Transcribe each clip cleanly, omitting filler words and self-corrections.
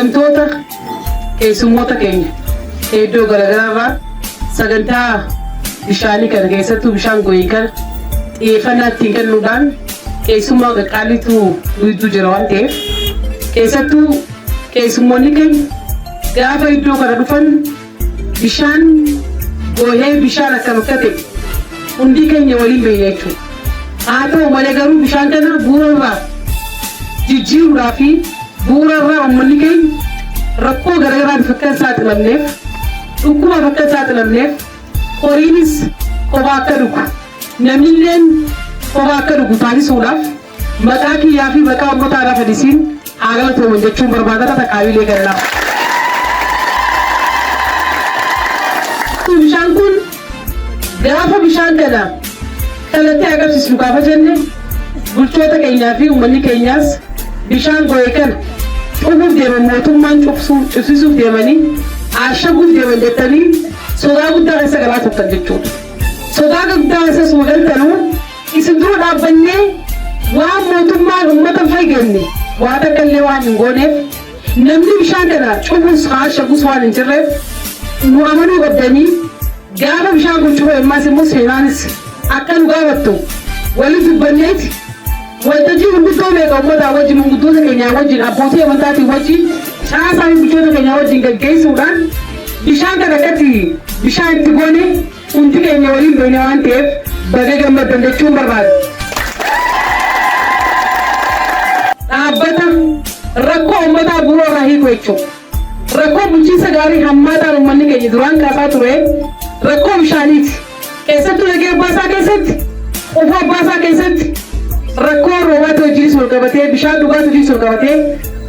Wantoota keessummoota keenya iddoo garaagaraarraa sagantaa bishaanii kana keessattuu bishaan go'ii kana xiyyeeffannaa ittiin kennuudhaan keessummaa qaqqaaliitu nuyitu jira waan ta'eef keessattuu keessummoonni keenya gaafa iddoo kana dhufan bishaan go'ee bishaan akka nuffate hundi keenya waliin beekna jechuudha. Haa ta'u malee garuu bishaan kana bu'uurarraa jijjiiruudhaa fi bu'uurarraa uummanni keenya rakkoo garaagaraa fakkaan saaxilamneef dhukkubaaf akka saaxilamneef horiinis kophaa akka dhugu namnilleen kophaa akka dhugu taasisuudhaaf maqaa kiyyaa fi maqaa uummataa irraa fedhisiin haa galatooman jechuun barbaadata taqaabilee galaaf. Bishaan kun gaafa bishaan kana kallattii agarsiisnu gaafa jenne bulchoota keenyaa fi uummanni keenyaas bishaan go'ee kana cufuuf deeman mootummaan cufsiisuuf deemanii ashaguuf deeman jettanii sodaa guddaa keessa galaa turtan jechuudha. Sodaa guddaa keessa suma galtanuu isin dura dhaabbannee waan mootummaan uummata fayyadne waa takka illee waan hin gooneef namni bishaan kana cufuus ashaguus waan hin jirreef nu amanuu qabdanii gaafa bishaan kun cufa ammaas immoo seenaanis akka nu gaafattu waliin dubbanneeti waltajjii gurguddoo meeqa uummataa wajjin manguddoota keenyaa wajjin abbootii amantaatiin wajjin caasaa fi bulchoota keenyaa wajjin gaggeessuudhaan bishaan kana akkatti bishaan itti goone hundi keenya waliin beekne waan ta'eef baga gammaddan jechuun barbaada. Dhaabbata rakkoo uummataa bu'uura irraa hiiku jechuudha. Rakkoo bulchiinsa gaarii hammaataan uummanni keenya duraan kaasaa ture rakkoo bishaaniiti. Keessattuu nagee abbaasaa keessatti ufuu abbaasaa keessatti rakkoo roobaatti hojiinis wal qabatee bishaan dhugaatii hojiinis wal qabatee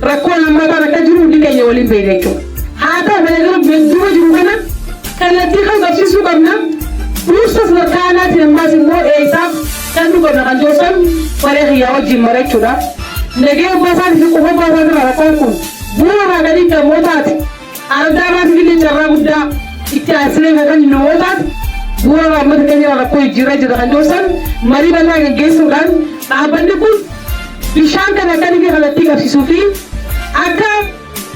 rakkoo hammaataan akka jiru hundi keenya waliin beekna jechuudha. Haa ta'u malee garuu beekduma jiru kana kallattii kan qabsiisuu qabna. Dursas lakkaa'anaatiin ammaas immoo eessaaf kan nu qabna kan joorsan baree hiyyaa wajjin mara jechuudha. Nagee abbaasaa fi qufa abbaasaa irraa rakkoon kun bu'uura irraa gadii namootaati. Ardaa baatiif illee carraa guddaa itti aansinee kan namootaati. Bu'uura irraa uummata keenya rakkoo jijjiirraa jira kan joorsan marii bal'aa gaggeessuudhaan dhaabbanni kun bishaan kana akka inni kallattii qabsiisuu fi akka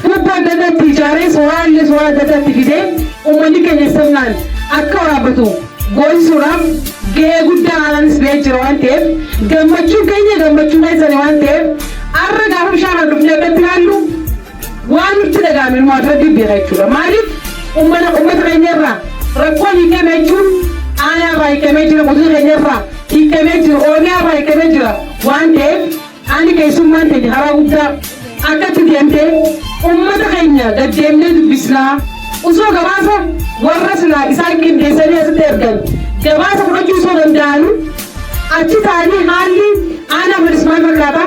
tuubbaa adda addaatti ijaaree soorraa adda addaatti fidee uummanni keenya sirnaan akka waraabbatu goosisuudhaaf gahee guddaa aanaanis ba'ee jira waan ta'eef gammachuun keenya gammachuu keessanii waan ta'eef har'a gaafa bishaan kana dhufnee akkatti ilaallu waan nutti dhaga'ame nu adda beeka jechuudha. Maaliif uummata keenya irraa rakkoon hiikamee jechuun aanaa irraa hiikamee jira gosoota keenya irraa hiikamee jira oromiyaa irraa hiikamee jira waan ta'eef ani keessummaan keenya karaa guddaa akkatti deemtee uummata keenya gaddeemnee dubbisnaa osoo gabaasa warra silaa isaan qindeessanii asitti ergan gabaasa fudhachuu osoo danda'anu achi ta'anii haalli aanaa fedhis maal fakkaata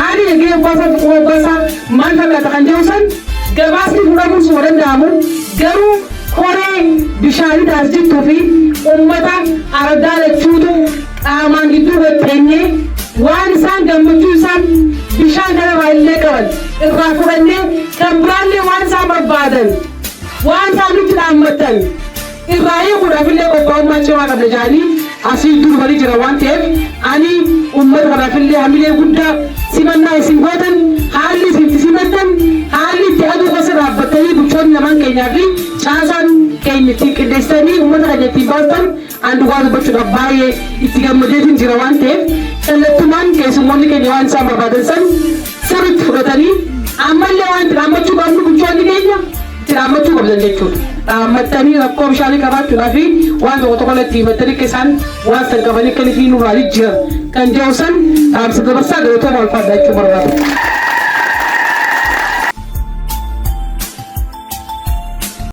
haalli nagee abbaasaa fi quba abbaasaa maal fakkaata kan jedhu san gabaasni fudhamuun suma danda'amu garuu koree bishaanii taas jirtuu fi uummata ardaa lachuutu qaamaan gidduu gatteenyee waan isaan gammachuu isaan bishaan kana baay'ee qaban irraa fudhannee kan biraallee waan isaan barbaadan waan isaan nutti dhaammatan irraa hiikuudhaaf illee qophaa'ummaa cimaa qabna jedhanii asii durbanii jira waan ta'eef ani uummata kanaaf illee hamilee guddaa simannaa isin gootan haalli isin simattan haalli itti aduu gosa dhaabbattanii bulchoonni lamaan keenyaa fi caasaan keenya ittiin qindeessanii uummata keenya ittiin baastan an dhugaa dubbachuudhaaf baay'ee itti gammadeetiin jira waan ta'eef kallattumaan keessummoonni keenya waan isaan barbaadan san sirriitti fudhatanii ammallee waan itti dhaammachuu qabnu bulchoonni keenya itti dhaammachuu qabdan jechuudha. Dhaammattanii rakkoo bishaanii qabaachuudhaa fi waan tokko tokko itti himattanii akka isaan waan san qabanii akka inni nurraa jijjiiran kan jedhu san dhaamsa dabarsaa galatooma walfaadhaa jechuu barbaada.